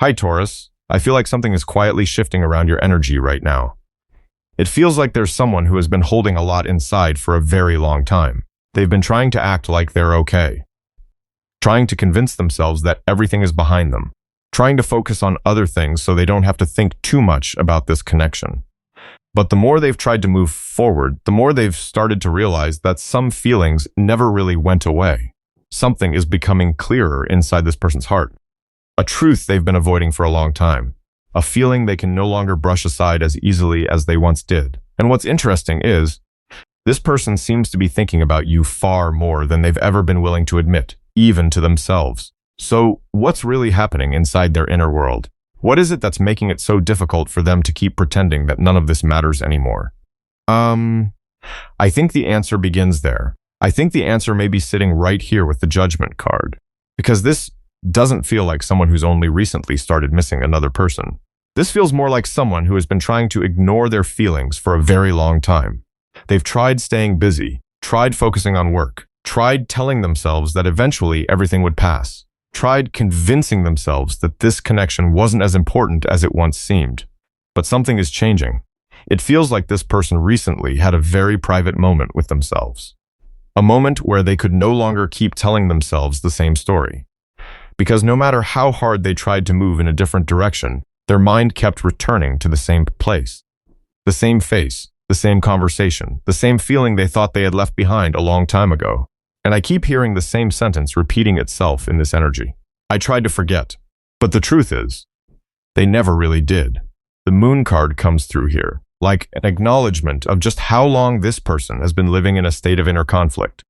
Hi, Taurus. I feel like something is quietly shifting around your energy right now. It feels like there's someone who has been holding a lot inside for a very long time. They've been trying to act like they're okay, trying to convince themselves that everything is behind them, trying to focus on other things so they don't have to think too much about this connection. But the more they've tried to move forward, the more they've started to realize that some feelings never really went away. Something is becoming clearer inside this person's heart. A truth they've been avoiding for a long time. A feeling they can no longer brush aside as easily as they once did. And what's interesting is, this person seems to be thinking about you far more than they've ever been willing to admit, even to themselves. So, what's really happening inside their inner world? What is it that's making it so difficult for them to keep pretending that none of this matters anymore? I think the answer begins there. I think the answer may be sitting right here with the Judgment card. Because this doesn't feel like someone who's only recently started missing another person. This feels more like someone who has been trying to ignore their feelings for a very long time. They've tried staying busy, tried focusing on work, tried telling themselves that eventually everything would pass, tried convincing themselves that this connection wasn't as important as it once seemed. But something is changing. It feels like this person recently had a very private moment with themselves. A moment where they could no longer keep telling themselves the same story. Because no matter how hard they tried to move in a different direction, their mind kept returning to the same place. The same face, the same conversation, the same feeling they thought they had left behind a long time ago. And I keep hearing the same sentence repeating itself in this energy. I tried to forget, but the truth is, they never really did. The Moon card comes through here, like an acknowledgement of just how long this person has been living in a state of inner conflict.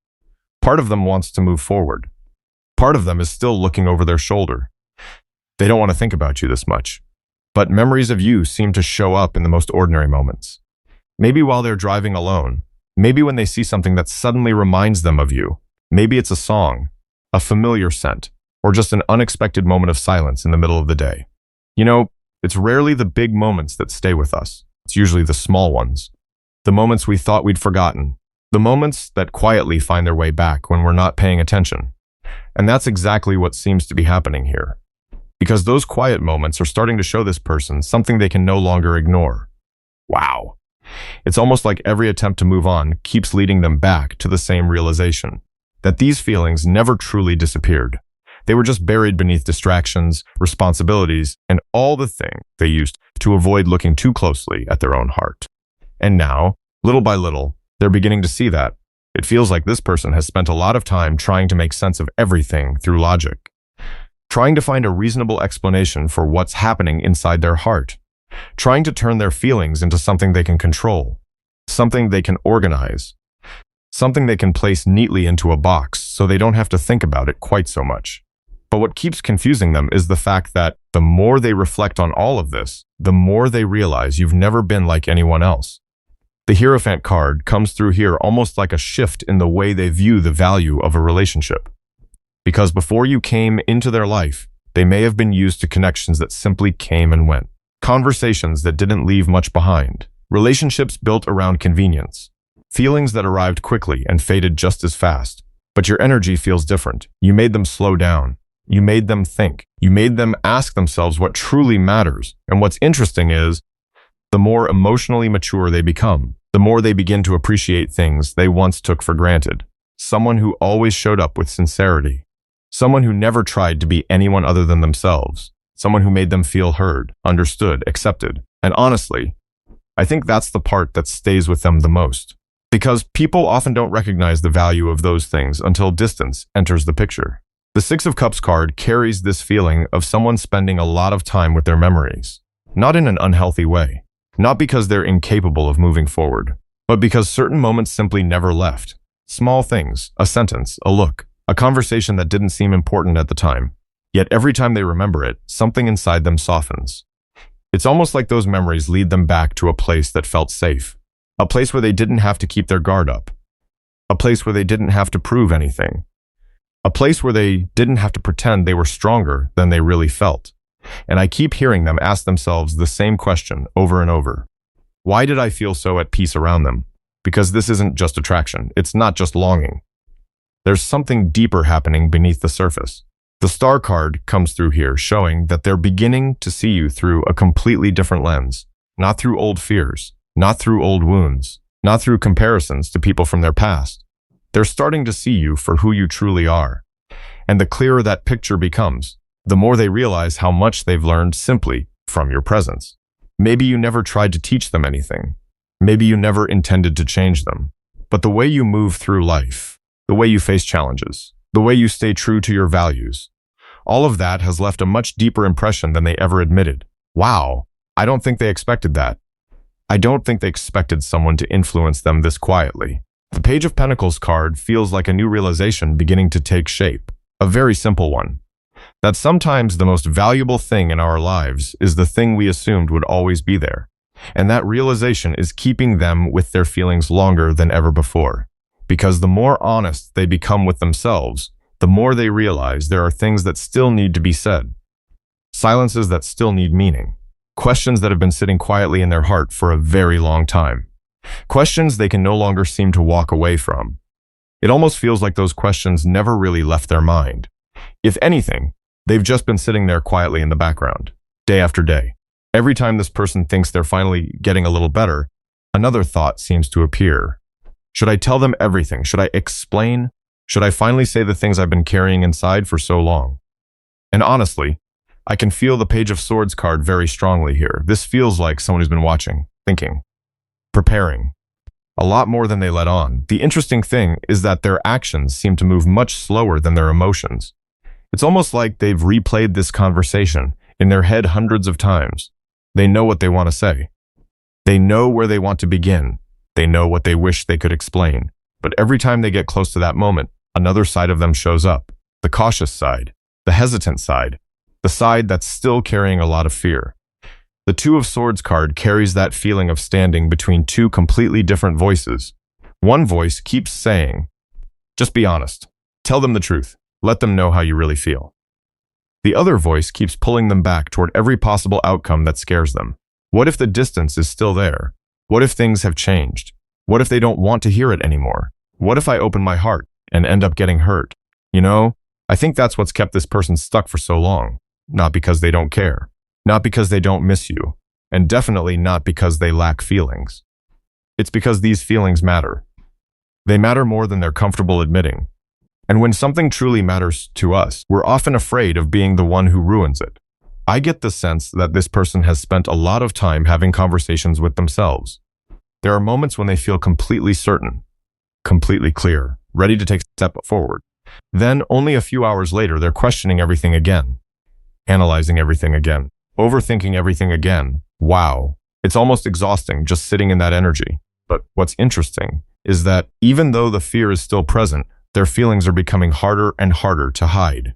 Part of them wants to move forward. Part of them is still looking over their shoulder. They don't want to think about you this much. But memories of you seem to show up in the most ordinary moments. Maybe while they're driving alone. Maybe when they see something that suddenly reminds them of you. Maybe it's a song, a familiar scent, or just an unexpected moment of silence in the middle of the day. You know, it's rarely the big moments that stay with us. It's usually the small ones. The moments we thought we'd forgotten. The moments that quietly find their way back when we're not paying attention. And that's exactly what seems to be happening here. Because those quiet moments are starting to show this person something they can no longer ignore. Wow. It's almost like every attempt to move on keeps leading them back to the same realization. That these feelings never truly disappeared. They were just buried beneath distractions, responsibilities, and all the things they used to avoid looking too closely at their own heart. And now, little by little, they're beginning to see that. It feels like this person has spent a lot of time trying to make sense of everything through logic. Trying to find a reasonable explanation for what's happening inside their heart. Trying to turn their feelings into something they can control. Something they can organize. Something they can place neatly into a box so they don't have to think about it quite so much. But what keeps confusing them is the fact that the more they reflect on all of this, the more they realize you've never been like anyone else. The Hierophant card comes through here almost like a shift in the way they view the value of a relationship. Because before you came into their life, they may have been used to connections that simply came and went. Conversations that didn't leave much behind. Relationships built around convenience. Feelings that arrived quickly and faded just as fast. But your energy feels different. You made them slow down. You made them think. You made them ask themselves what truly matters. And what's interesting is, the more emotionally mature they become, the more they begin to appreciate things they once took for granted. Someone who always showed up with sincerity. Someone who never tried to be anyone other than themselves. Someone who made them feel heard, understood, accepted. And honestly, I think that's the part that stays with them the most. Because people often don't recognize the value of those things until distance enters the picture. The Six of Cups card carries this feeling of someone spending a lot of time with their memories. Not in an unhealthy way. Not because they're incapable of moving forward, but because certain moments simply never left. Small things, a sentence, a look, a conversation that didn't seem important at the time. Yet every time they remember it, something inside them softens. It's almost like those memories lead them back to a place that felt safe. A place where they didn't have to keep their guard up. A place where they didn't have to prove anything. A place where they didn't have to pretend they were stronger than they really felt. And I keep hearing them ask themselves the same question over and over. Why did I feel so at peace around them? Because this isn't just attraction. It's not just longing. There's something deeper happening beneath the surface. The star card comes through here, showing that they're beginning to see you through a completely different lens, not through old fears, not through old wounds, not through comparisons to people from their past. They're starting to see you for who you truly are. And the clearer that picture becomes, the more they realize how much they've learned simply from your presence. Maybe you never tried to teach them anything. Maybe you never intended to change them. But the way you move through life, the way you face challenges, the way you stay true to your values, all of that has left a much deeper impression than they ever admitted. Wow, I don't think they expected that. I don't think they expected someone to influence them this quietly. The Page of Pentacles card feels like a new realization beginning to take shape, a very simple one. That sometimes the most valuable thing in our lives is the thing we assumed would always be there. And that realization is keeping them with their feelings longer than ever before. Because the more honest they become with themselves, the more they realize there are things that still need to be said. Silences that still need meaning. Questions that have been sitting quietly in their heart for a very long time. Questions they can no longer seem to walk away from. It almost feels like those questions never really left their mind. If anything, they've just been sitting there quietly in the background, day after day. Every time this person thinks they're finally getting a little better, another thought seems to appear. Should I tell them everything? Should I explain? Should I finally say the things I've been carrying inside for so long? And honestly, I can feel the Page of Swords card very strongly here. This feels like someone who's been watching, thinking, preparing. A lot more than they let on. The interesting thing is that their actions seem to move much slower than their emotions. It's almost like they've replayed this conversation in their head hundreds of times. They know what they want to say. They know where they want to begin. They know what they wish they could explain. But every time they get close to that moment, another side of them shows up. The cautious side, the hesitant side, the side that's still carrying a lot of fear. The Two of Swords card carries that feeling of standing between two completely different voices. One voice keeps saying, just be honest. Tell them the truth. Let them know how you really feel. The other voice keeps pulling them back toward every possible outcome that scares them. What if the distance is still there? What if things have changed? What if they don't want to hear it anymore? What if I open my heart and end up getting hurt? You know, I think that's what's kept this person stuck for so long. Not because they don't care. Not because they don't miss you. And definitely not because they lack feelings. It's because these feelings matter. They matter more than they're comfortable admitting. And when something truly matters to us, we're often afraid of being the one who ruins it. I get the sense that this person has spent a lot of time having conversations with themselves. There are moments when they feel completely certain, completely clear, ready to take a step forward. Then, only a few hours later, they're questioning everything again, analyzing everything again, overthinking everything again. Wow, it's almost exhausting just sitting in that energy. But what's interesting is that even though the fear is still present, their feelings are becoming harder and harder to hide.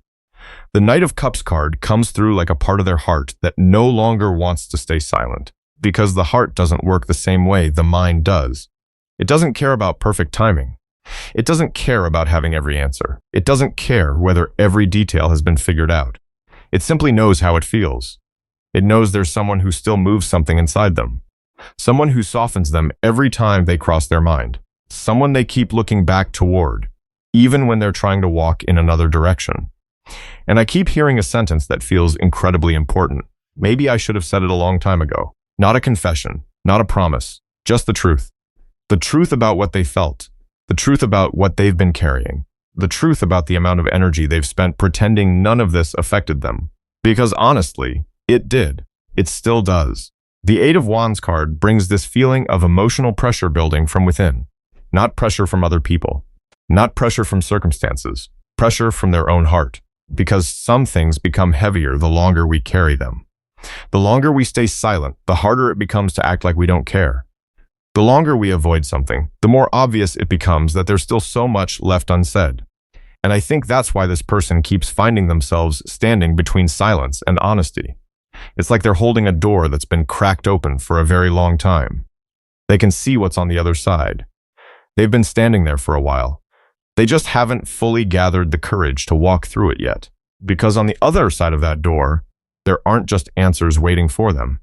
The Knight of Cups card comes through like a part of their heart that no longer wants to stay silent, because the heart doesn't work the same way the mind does. It doesn't care about perfect timing. It doesn't care about having every answer. It doesn't care whether every detail has been figured out. It simply knows how it feels. It knows there's someone who still moves something inside them. Someone who softens them every time they cross their mind. Someone they keep looking back toward, even when they're trying to walk in another direction. And I keep hearing a sentence that feels incredibly important. Maybe I should have said it a long time ago. Not a confession, not a promise, just the truth. The truth about what they felt. The truth about what they've been carrying. The truth about the amount of energy they've spent pretending none of this affected them. Because honestly, it did. It still does. The Eight of Wands card brings this feeling of emotional pressure building from within. Not pressure from other people. Not pressure from circumstances. Pressure from their own heart. Because some things become heavier the longer we carry them. The longer we stay silent, the harder it becomes to act like we don't care. The longer we avoid something, the more obvious it becomes that there's still so much left unsaid. And I think that's why this person keeps finding themselves standing between silence and honesty. It's like they're holding a door that's been cracked open for a very long time. They can see what's on the other side. They've been standing there for a while. They just haven't fully gathered the courage to walk through it yet. Because on the other side of that door, there aren't just answers waiting for them.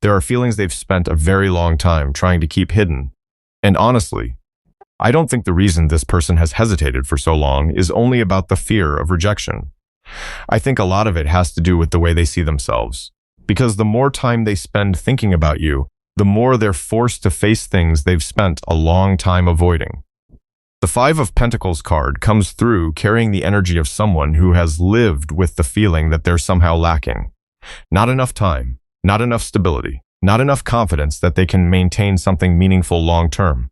There are feelings they've spent a very long time trying to keep hidden. And honestly, I don't think the reason this person has hesitated for so long is only about the fear of rejection. I think a lot of it has to do with the way they see themselves. Because the more time they spend thinking about you, the more they're forced to face things they've spent a long time avoiding. The Five of Pentacles card comes through carrying the energy of someone who has lived with the feeling that they're somehow lacking. Not enough time, not enough stability, not enough confidence that they can maintain something meaningful long term.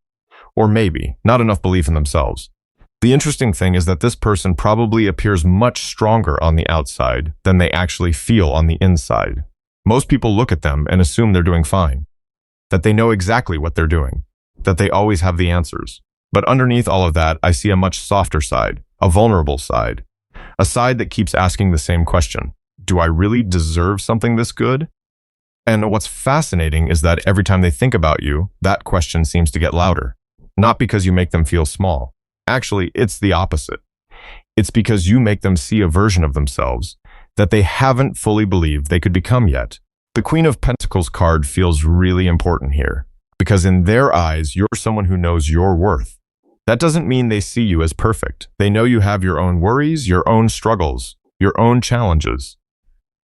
Or maybe, not enough belief in themselves. The interesting thing is that this person probably appears much stronger on the outside than they actually feel on the inside. Most people look at them and assume they're doing fine, that they know exactly what they're doing, that they always have the answers. But underneath all of that, I see a much softer side, a vulnerable side, a side that keeps asking the same question. Do I really deserve something this good? And what's fascinating is that every time they think about you, that question seems to get louder. Not because you make them feel small. Actually, it's the opposite. It's because you make them see a version of themselves that they haven't fully believed they could become yet. The Queen of Pentacles card feels really important here, because in their eyes, you're someone who knows your worth. That doesn't mean they see you as perfect. They know you have your own worries, your own struggles, your own challenges.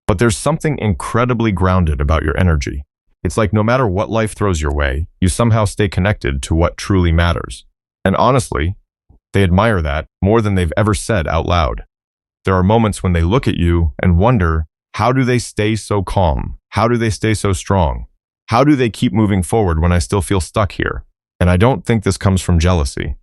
But there's something incredibly grounded about your energy. It's like no matter what life throws your way, you somehow stay connected to what truly matters. And honestly, they admire that more than they've ever said out loud. There are moments when they look at you and wonder, how do they stay so calm? How do they stay so strong? How do they keep moving forward when I still feel stuck here? And I don't think this comes from jealousy.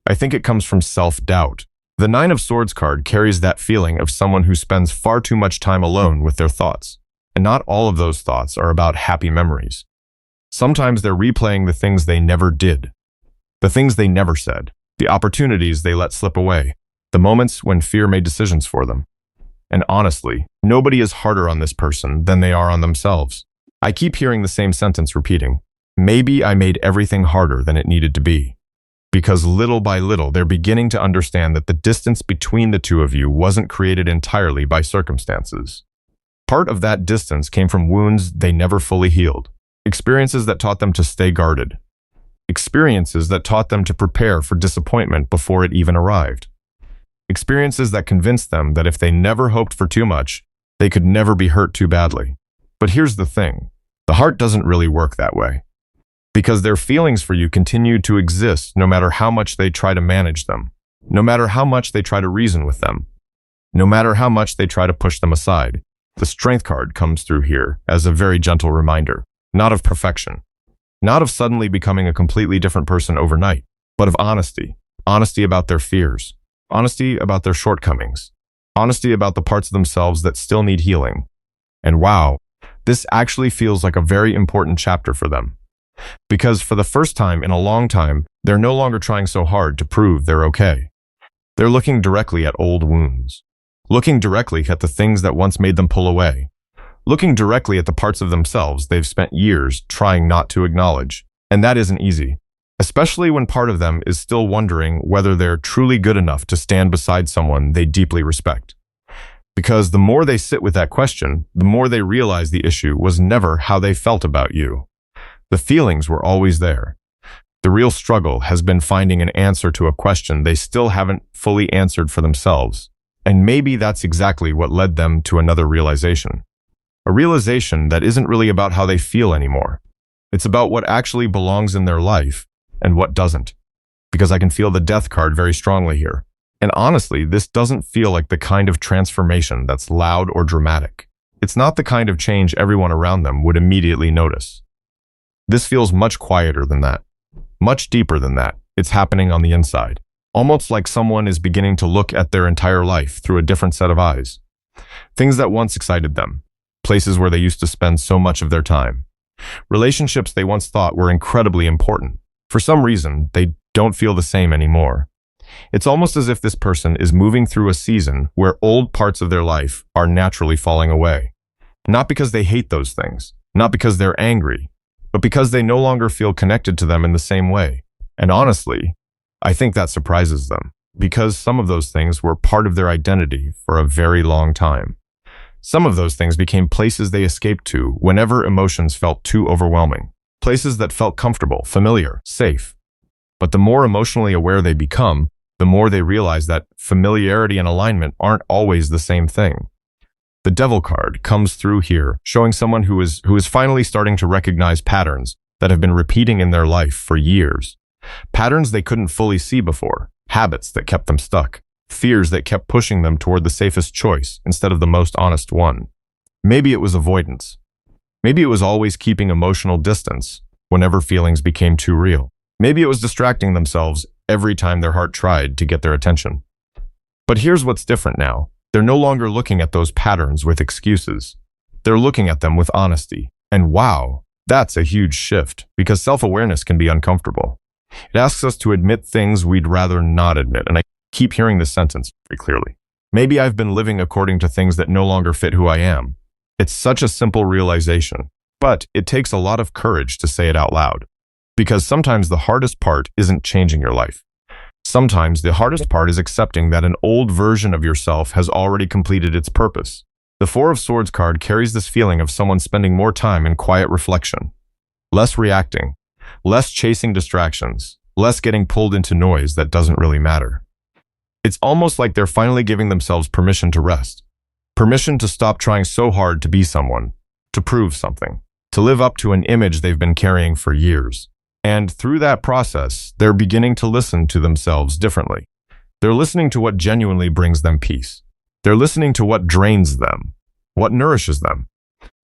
I think it comes from self-doubt. The Nine of Swords card carries that feeling of someone who spends far too much time alone with their thoughts. And not all of those thoughts are about happy memories. Sometimes they're replaying the things they never did, the things they never said, the opportunities they let slip away, the moments when fear made decisions for them. And honestly, nobody is harder on this person than they are on themselves. I keep hearing the same sentence repeating. Maybe I made everything harder than it needed to be. Because little by little, they're beginning to understand that the distance between the two of you wasn't created entirely by circumstances. Part of that distance came from wounds they never fully healed, experiences that taught them to stay guarded, experiences that taught them to prepare for disappointment before it even arrived, experiences that convinced them that if they never hoped for too much, they could never be hurt too badly. But here's the thing, the heart doesn't really work that way. Because their feelings for you continue to exist no matter how much they try to manage them, no matter how much they try to reason with them, no matter how much they try to push them aside. The Strength card comes through here as a very gentle reminder, not of perfection, not of suddenly becoming a completely different person overnight, but of honesty. Honesty about their fears, honesty about their shortcomings, honesty about the parts of themselves that still need healing. And wow, this actually feels like a very important chapter for them. Because for the first time in a long time, they're no longer trying so hard to prove they're okay. They're looking directly at old wounds, looking directly at the things that once made them pull away, looking directly at the parts of themselves they've spent years trying not to acknowledge. And that isn't easy, especially when part of them is still wondering whether they're truly good enough to stand beside someone they deeply respect. Because the more they sit with that question, the more they realize the issue was never how they felt about you. The feelings were always there. The real struggle has been finding an answer to a question they still haven't fully answered for themselves. And maybe that's exactly what led them to another realization. A realization that isn't really about how they feel anymore. It's about what actually belongs in their life and what doesn't. Because I can feel the Death card very strongly here. And honestly, this doesn't feel like the kind of transformation that's loud or dramatic. It's not the kind of change everyone around them would immediately notice. This feels much quieter than that, much deeper than that. It's happening on the inside, almost like someone is beginning to look at their entire life through a different set of eyes. Things that once excited them, places where they used to spend so much of their time, relationships they once thought were incredibly important. For some reason, they don't feel the same anymore. It's almost as if this person is moving through a season where old parts of their life are naturally falling away. Not because they hate those things, not because they're angry, but because they no longer feel connected to them in the same way. And honestly, I think that surprises them, because some of those things were part of their identity for a very long time. Some of those things became places they escaped to whenever emotions felt too overwhelming, places that felt comfortable, familiar, safe. But the more emotionally aware they become, the more they realize that familiarity and alignment aren't always the same thing. The Devil card comes through here, showing someone who is finally starting to recognize patterns that have been repeating in their life for years. Patterns they couldn't fully see before, habits that kept them stuck, fears that kept pushing them toward the safest choice instead of the most honest one. Maybe it was avoidance. Maybe it was always keeping emotional distance whenever feelings became too real. Maybe it was distracting themselves every time their heart tried to get their attention. But here's what's different now. They're no longer looking at those patterns with excuses. They're looking at them with honesty. And wow, that's a huge shift, because self-awareness can be uncomfortable. It asks us to admit things we'd rather not admit, and I keep hearing this sentence very clearly. Maybe I've been living according to things that no longer fit who I am. It's such a simple realization, but it takes a lot of courage to say it out loud. Because sometimes the hardest part isn't changing your life. Sometimes the hardest part is accepting that an old version of yourself has already completed its purpose. The Four of Swords card carries this feeling of someone spending more time in quiet reflection, less reacting, less chasing distractions, less getting pulled into noise that doesn't really matter. It's almost like they're finally giving themselves permission to rest, permission to stop trying so hard to be someone, to prove something, to live up to an image they've been carrying for years. And through that process, they're beginning to listen to themselves differently. They're listening to what genuinely brings them peace. They're listening to what drains them, what nourishes them,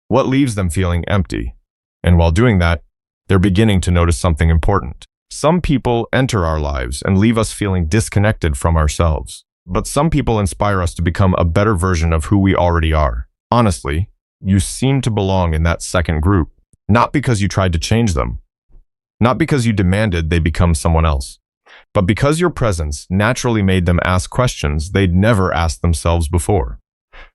what leaves them feeling empty. And while doing that, they're beginning to notice something important. Some people enter our lives and leave us feeling disconnected from ourselves. But some people inspire us to become a better version of who we already are. Honestly, you seem to belong in that second group, not because you tried to change them, not because you demanded they become someone else, but because your presence naturally made them ask questions they'd never asked themselves before.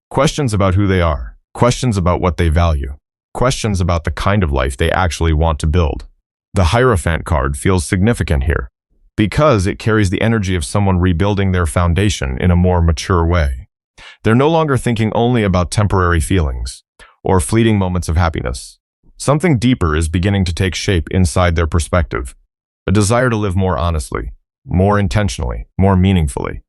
Questions about who they are, questions about what they value, questions about the kind of life they actually want to build. The Hierophant card feels significant here, because it carries the energy of someone rebuilding their foundation in a more mature way. They're no longer thinking only about temporary feelings or fleeting moments of happiness. Something deeper is beginning to take shape inside their perspective, a desire to live more honestly, more intentionally, more meaningfully.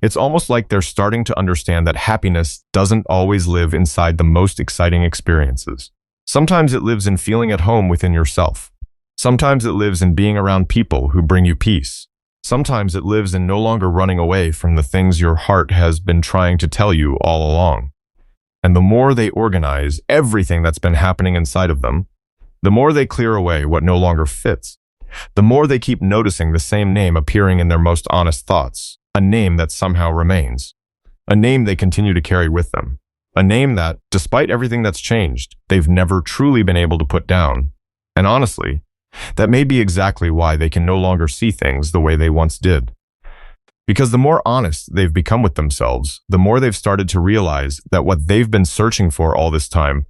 It's almost like they're starting to understand that happiness doesn't always live inside the most exciting experiences. Sometimes it lives in feeling at home within yourself. Sometimes it lives in being around people who bring you peace. Sometimes it lives in no longer running away from the things your heart has been trying to tell you all along. And the more they organize everything that's been happening inside of them, the more they clear away what no longer fits, the more they keep noticing the same name appearing in their most honest thoughts, a name that somehow remains, a name they continue to carry with them, a name that, despite everything that's changed, they've never truly been able to put down. And honestly, that may be exactly why they can no longer see things the way they once did. Because the more honest they've become with themselves, the more they've started to realize that what they've been searching for all this time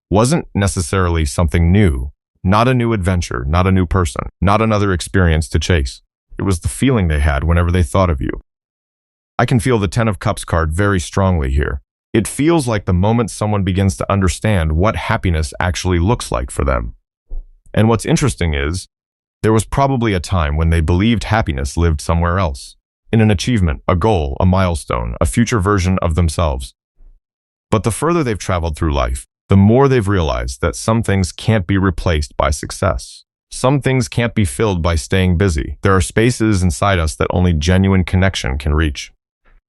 wasn't necessarily something new, not a new adventure, not a new person, not another experience to chase. It was the feeling they had whenever they thought of you. I can feel the Ten of Cups card very strongly here. It feels like the moment someone begins to understand what happiness actually looks like for them. And what's interesting is, there was probably a time when they believed happiness lived somewhere else, in an achievement, a goal, a milestone, a future version of themselves. But the further they've traveled through life, the more they've realized that some things can't be replaced by success. Some things can't be filled by staying busy. There are spaces inside us that only genuine connection can reach.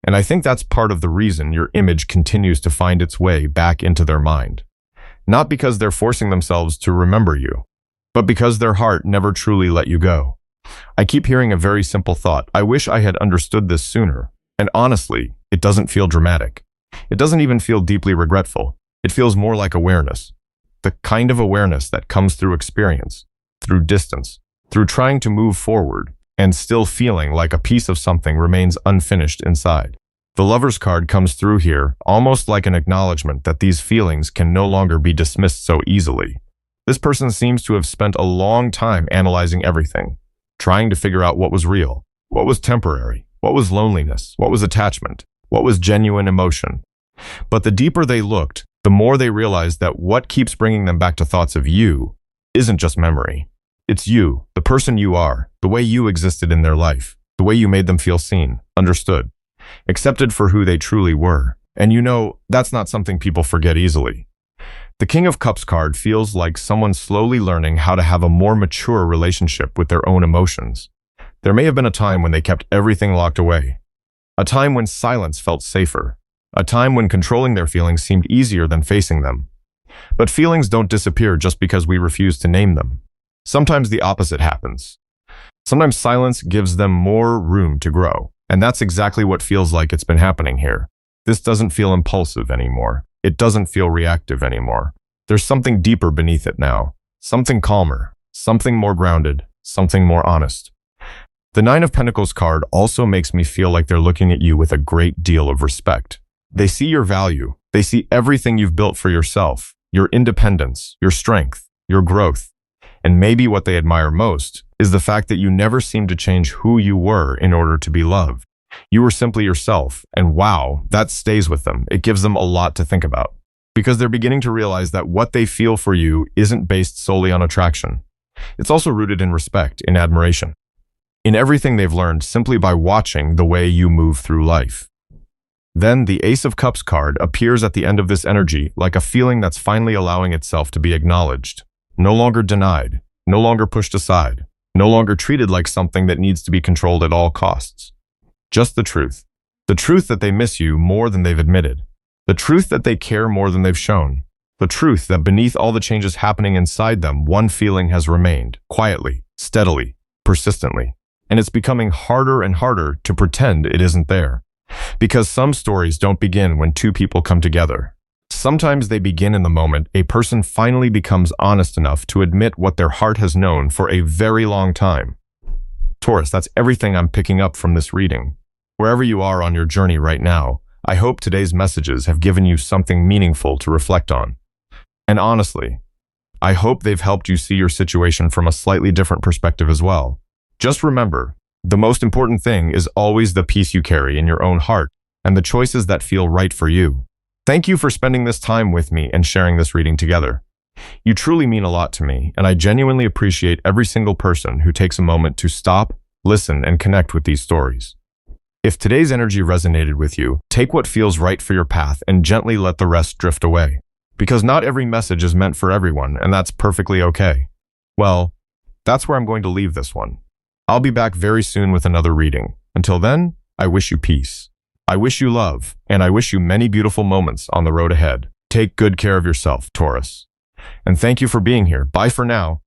And I think that's part of the reason your image continues to find its way back into their mind. Not because they're forcing themselves to remember you, but because their heart never truly let you go. I keep hearing a very simple thought. I wish I had understood this sooner. And honestly, it doesn't feel dramatic. It doesn't even feel deeply regretful. It feels more like awareness. The kind of awareness that comes through experience, through distance, through trying to move forward, and still feeling like a piece of something remains unfinished inside. The Lover's card comes through here, almost like an acknowledgement that these feelings can no longer be dismissed so easily. This person seems to have spent a long time analyzing everything, trying to figure out what was real, what was temporary, what was loneliness, what was attachment, what was genuine emotion. But the deeper they looked, the more they realized that what keeps bringing them back to thoughts of you isn't just memory. It's you, the person you are, the way you existed in their life. The way you made them feel seen, understood, accepted for who they truly were. And you know, that's not something people forget easily. The King of Cups card feels like someone slowly learning how to have a more mature relationship with their own emotions. There may have been a time when they kept everything locked away. A time when silence felt safer. A time when controlling their feelings seemed easier than facing them. But feelings don't disappear just because we refuse to name them. Sometimes the opposite happens. Sometimes silence gives them more room to grow. And that's exactly what feels like it's been happening here. This doesn't feel impulsive anymore. It doesn't feel reactive anymore. There's something deeper beneath it now. Something calmer. Something more grounded. Something more honest. The Nine of Pentacles card also makes me feel like they're looking at you with a great deal of respect. They see your value. They see everything you've built for yourself, your independence, your strength, your growth. And maybe what they admire most is the fact that you never seemed to change who you were in order to be loved. You were simply yourself, and wow, that stays with them. It gives them a lot to think about. Because they're beginning to realize that what they feel for you isn't based solely on attraction. It's also rooted in respect, in admiration, in everything they've learned simply by watching the way you move through life. Then the Ace of Cups card appears at the end of this energy like a feeling that's finally allowing itself to be acknowledged. No longer denied, no longer pushed aside, no longer treated like something that needs to be controlled at all costs. Just the truth. The truth that they miss you more than they've admitted. The truth that they care more than they've shown. The truth that beneath all the changes happening inside them, one feeling has remained, quietly, steadily, persistently. And it's becoming harder and harder to pretend it isn't there. Because some stories don't begin when two people come together. Sometimes they begin in the moment a person finally becomes honest enough to admit what their heart has known for a very long time. Taurus, that's everything I'm picking up from this reading. Wherever you are on your journey right now, I hope today's messages have given you something meaningful to reflect on. And honestly, I hope they've helped you see your situation from a slightly different perspective as well. Just remember, the most important thing is always the peace you carry in your own heart and the choices that feel right for you. Thank you for spending this time with me and sharing this reading together. You truly mean a lot to me, and I genuinely appreciate every single person who takes a moment to stop, listen, and connect with these stories. If today's energy resonated with you, take what feels right for your path and gently let the rest drift away. Because not every message is meant for everyone, and that's perfectly okay. Well, that's where I'm going to leave this one. I'll be back very soon with another reading. Until then, I wish you peace. I wish you love, and I wish you many beautiful moments on the road ahead. Take good care of yourself, Taurus. And thank you for being here. Bye for now.